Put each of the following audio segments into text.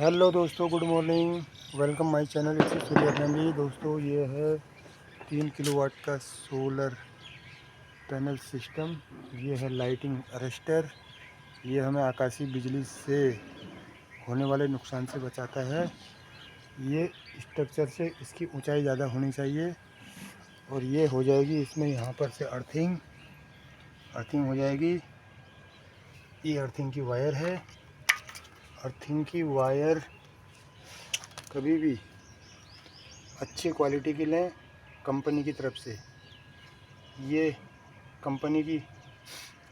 Hello दोस्तों, good morning. Welcome my channel it's Surya family. दोस्तों, ये है 3 किलोवाट का सोलर पैनल सिस्टम। ये है लाइटिंग अरेस्टर। ये हमें आकाशीय बिजली से होने वाले नुकसान से बचाता है। ये स्ट्रक्चर से इसकी ऊंचाई ज़्यादा होनी चाहिए और ये हो जाएगी इसमें यहाँ पर से अर्थिंग हो जाएगी। ये अर्थिंग की वायर है। अर्थिंग की वायर कभी भी अच्छी क्वालिटी की लें कंपनी की तरफ से। ये कंपनी की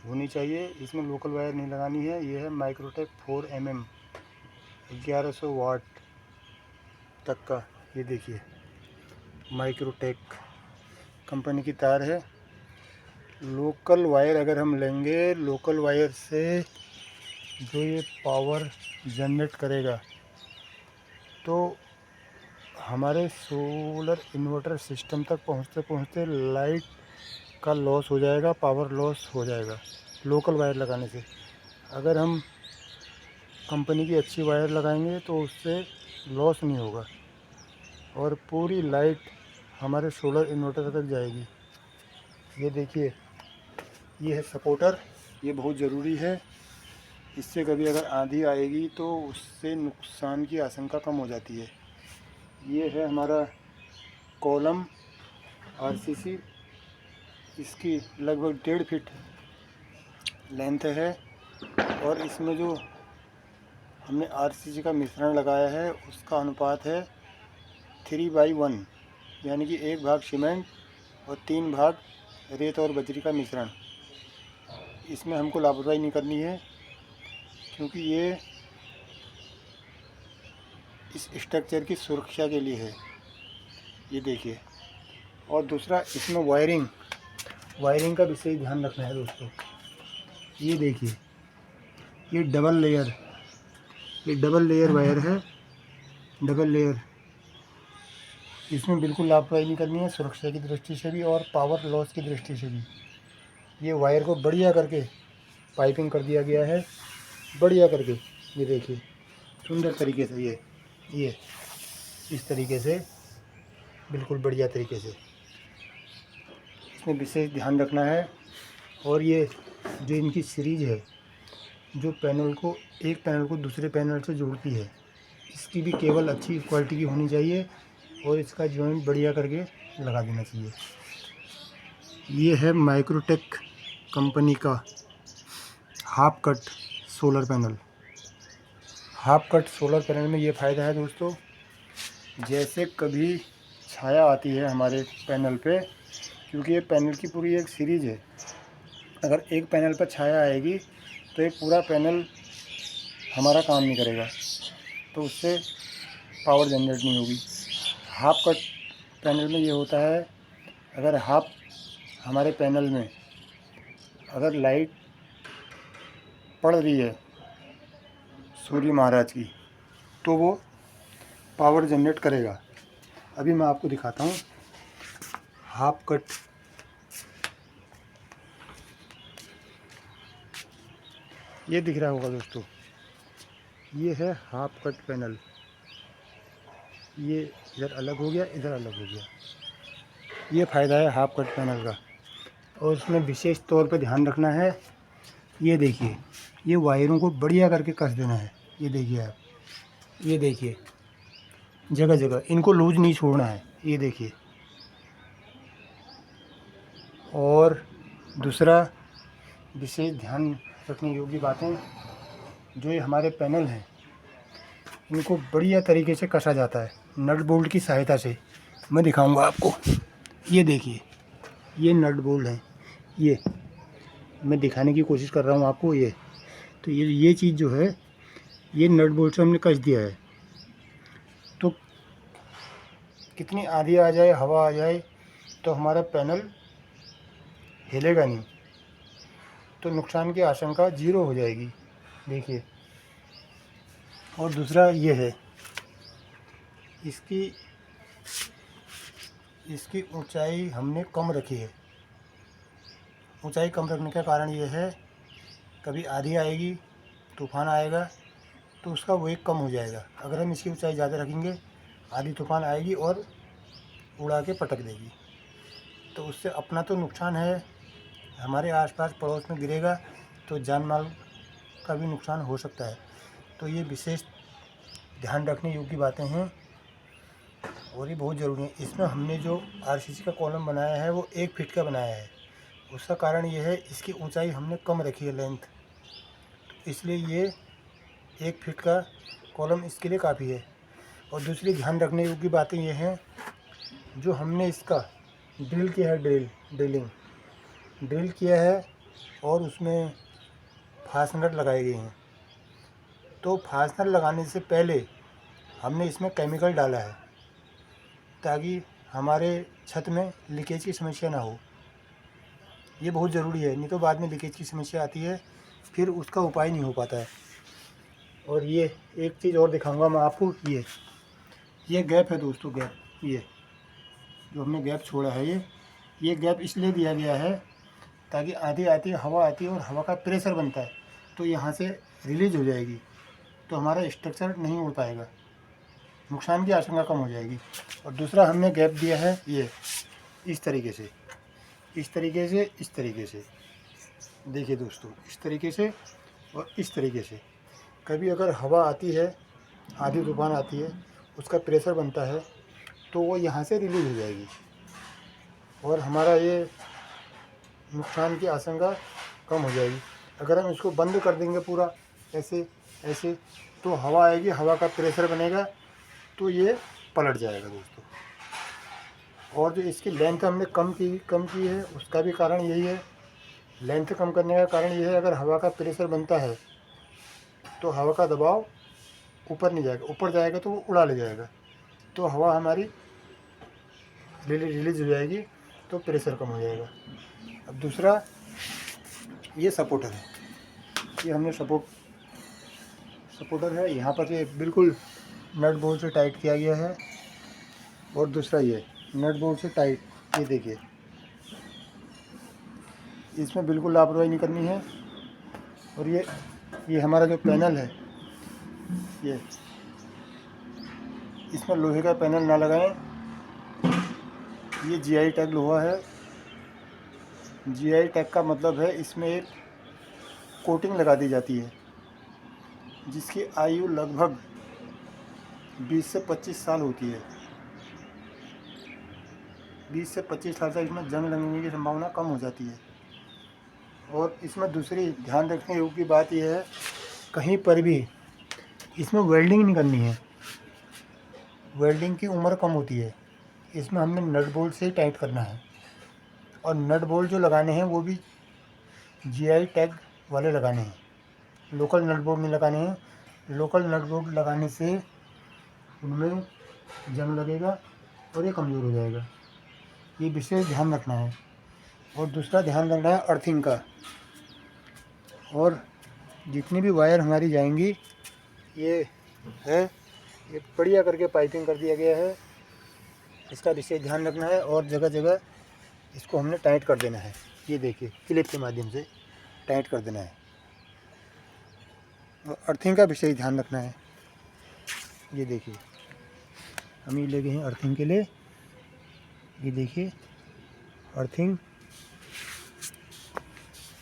होनी चाहिए, इसमें लोकल वायर नहीं लगानी है। ये है माइक्रोटेक 4 mm 1100 वाट तक का। ये देखिए, माइक्रोटेक कंपनी की तार है। लोकल वायर अगर हम लेंगे, लोकल वायर से जो ये पावर जनरेट करेगा तो हमारे सोलर इन्वर्टर सिस्टम तक पहुँचते पहुँचते लाइट का लॉस हो जाएगा, पावर लॉस हो जाएगा लोकल वायर लगाने से। अगर हम कंपनी की अच्छी वायर लगाएंगे तो उससे लॉस नहीं होगा और पूरी लाइट हमारे सोलर इन्वर्टर तक जाएगी। ये देखिए, ये है सपोर्टर। ये बहुत ज़रूरी है। इससे कभी अगर आंधी आएगी तो उससे नुकसान की आशंका कम हो जाती है। ये है हमारा कॉलम आरसीसी। इसकी लगभग 1.5 फीट लेंथ है और इसमें जो हमने आरसीसी का मिश्रण लगाया है उसका अनुपात है 3/1, यानी कि 1 भाग सीमेंट और 3 भाग रेत और बजरी का मिश्रण। इसमें हमको लापरवाही नहीं करनी है क्योंकि ये इस स्ट्रक्चर की सुरक्षा के लिए है। ये देखिए। और दूसरा, इसमें वायरिंग का विशेष ध्यान रखना है दोस्तों। ये देखिए, ये डबल लेयर वायर है। डबल लेयर, इसमें बिल्कुल लापरवाही नहीं करनी है, सुरक्षा की दृष्टि से भी और पावर लॉस की दृष्टि से भी। ये वायर को बढ़िया करके पाइपिंग कर दिया गया है, बढ़िया करके। ये देखिए, सुंदर तरीके से ये इस तरीके से, बिल्कुल बढ़िया तरीके से इसमें विशेष ध्यान रखना है। और ये जो इनकी सीरीज है, जो एक पैनल को दूसरे पैनल से जोड़ती है, इसकी भी केबल अच्छी क्वालिटी की होनी चाहिए और इसका जॉइंट बढ़िया करके लगा देना चाहिए। ये है माइक्रोटेक कंपनी का half cut solar panel. Half cut solar panel में ये फ़ायदा है दोस्तों, जैसे कभी छाया आती है हमारे पैनल पे, क्योंकि ये पैनल की पूरी एक सीरीज़ है। अगर एक पैनल पर छाया आएगी तो एक पूरा पैनल हमारा काम नहीं करेगा, तो उससे पावर जनरेट नहीं होगी। हाफ कट पैनल में ये होता है, अगर हमारे पैनल में अगर लाइट पड़ रही है सूर्य महाराज की, तो वो पावर जनरेट करेगा। अभी मैं आपको दिखाता हूँ हाफ कट। ये दिख रहा होगा दोस्तों, ये है हाफ कट पैनल। ये इधर अलग हो गया, इधर अलग हो गया। ये फ़ायदा है हाफ कट पैनल का। और इसमें विशेष तौर पे ध्यान रखना है। ये देखिए, ये वायरों को बढ़िया करके कस देना है। ये देखिए आप, ये देखिए, जगह जगह इनको लूज नहीं छोड़ना है। ये देखिए। और दूसरा विशेष ध्यान रखने योग्य बातें, जो ये हमारे पैनल हैं इनको बढ़िया तरीके से कसा जाता है नट बोल्ट की सहायता से। मैं दिखाऊंगा आपको। ये देखिए, ये नट बोल्ट हैं। ये मैं दिखाने की कोशिश कर रहा हूँ आपको। ये तो ये चीज़ जो है, ये नट बोल्ट से हमने कस दिया है। तो कितनी आंधी आ जाए, हवा आ जाए, तो हमारा पैनल हिलेगा नहीं, तो नुकसान की आशंका 0 हो जाएगी। देखिए। और दूसरा ये है, इसकी ऊंचाई हमने कम रखी है। ऊंचाई कम रखने का कारण ये है, कभी आंधी आएगी, तूफान आएगा तो उसका वेग कम हो जाएगा। अगर हम इसकी ऊंचाई ज़्यादा रखेंगे, आधी तूफान आएगी और उड़ा के पटक देगी। तो उससे अपना तो नुकसान है, हमारे आसपास पड़ोस में गिरेगा तो जान माल का भी नुकसान हो सकता है। तो ये विशेष ध्यान रखने योग्य बातें हैं और ये बहुत ज़रूरी है। इसमें हमने जो आरसीसी का कॉलम बनाया है वो 1 फीट का बनाया है। उसका कारण ये है, इसकी ऊंचाई हमने कम रखी है, लेंथ, इसलिए ये 1 फीट का कॉलम इसके लिए काफ़ी है। और दूसरी ध्यान रखने योग्य बातें ये हैं, जो हमने इसका ड्रिल किया है, ड्रिल किया है और उसमें फास्टनर लगाए गए हैं। तो फास्टनर लगाने से पहले हमने इसमें केमिकल डाला है ताकि हमारे छत में लीकेज की समस्या ना हो। ये बहुत ज़रूरी है, नहीं तो बाद में लीकेज की समस्या आती है, फिर उसका उपाय नहीं हो पाता है। और ये एक चीज़ और दिखाऊंगा मैं आपको, ये गैप है दोस्तों, गैप, ये जो हमने गैप छोड़ा है, ये गैप इसलिए दिया गया है ताकि आधी आती हवा आती है और हवा का प्रेशर बनता है, तो यहाँ से रिलीज हो जाएगी, तो हमारा स्ट्रक्चर नहीं उड़ पाएगा, नुकसान की आशंका कम हो जाएगी। और दूसरा हमने गैप दिया है ये इस तरीके से, इस तरीके से देखिए दोस्तों, इस तरीके से और इस तरीके से। कभी अगर हवा आती है, आधी तूफान आती है, उसका प्रेशर बनता है, तो वो यहाँ से रिलीज हो जाएगी और हमारा ये नुकसान की आशंका कम हो जाएगी। अगर हम इसको बंद कर देंगे पूरा ऐसे ऐसे, तो हवा आएगी, हवा का प्रेशर बनेगा, तो ये पलट जाएगा दोस्तों। और जो इसकी लेंथ हमने कम की है, उसका भी कारण यही है। लेंथ कम करने का कारण ये है, अगर हवा का प्रेशर बनता है तो हवा का दबाव ऊपर नहीं जाएगा, ऊपर जाएगा तो वो उड़ा ले जाएगा, तो हवा हमारी रिलीज हो जाएगी, तो प्रेशर कम हो जाएगा। अब दूसरा ये सपोर्टर है, ये हमने सपोर्टर है, यहाँ पर ये बिल्कुल नट बोल्ट से टाइट किया गया है। और दूसरा ये नट बोल्ट से टाइट, ये देखिए, इसमें बिल्कुल लापरवाही नहीं करनी है। और ये हमारा जो पैनल है, ये इसमें लोहे का पैनल ना लगाएं। ये GI टैग लोहा है। GI टैग का मतलब है इसमें एक कोटिंग लगा दी जाती है जिसकी आयु लगभग 20 से 25 साल होती है। 20 से 25 साल तक इसमें जंग लगने की संभावना कम हो जाती है। और इसमें दूसरी ध्यान रखने योग्य बात यह है, कहीं पर भी इसमें वेल्डिंग नहीं करनी है, वेल्डिंग की उम्र कम होती है। इसमें हमने नट बोल्ट से ही टाइट करना है। और नट बोल्ट जो लगाने हैं वो भी GI टैग वाले लगाने हैं, लोकल नट बोल्ट नहीं लगाने हैं। लोकल नट बोल्ट लगाने से उनमें जंग लगेगा और ये कमज़ोर हो जाएगा, ये विशेष ध्यान रखना है। और दूसरा ध्यान रखना है अर्थिंग का। और जितनी भी वायर हमारी जाएंगी, ये है, ये बढ़िया करके पाइपिंग कर दिया गया है, इसका विशेष ध्यान रखना है। और जगह जगह इसको हमने टाइट कर देना है, ये देखिए क्लिप के माध्यम से टाइट कर देना है। और अर्थिंग का विशेष ध्यान रखना है। ये देखिए हम ये ले गए हैं अर्थिंग के लिए, ये देखिए अर्थिंग,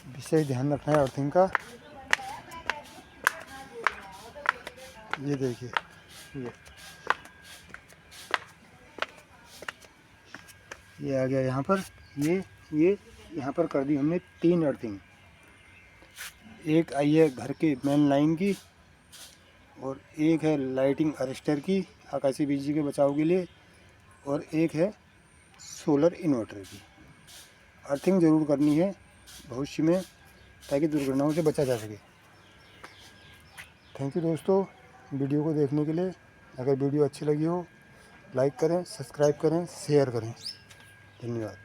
विशेष ध्यान रखना है अर्थिंग का। ये देखिए ये आ गया यहाँ पर, ये यहाँ पर कर दी हमने 3 अर्थिंग। एक आई है घर के मेन लाइन की, और एक है लाइटिंग अरेस्टर की आकाशीय बिजली के बचाव के लिए, और एक है सोलर इन्वर्टर की। अर्थिंग ज़रूर करनी है भविष्य में, ताकि दुर्घटनाओं से बचा जा सके। थैंक यू दोस्तों वीडियो को देखने के लिए। अगर वीडियो अच्छी लगी हो, लाइक करें, सब्सक्राइब करें, शेयर करें। धन्यवाद।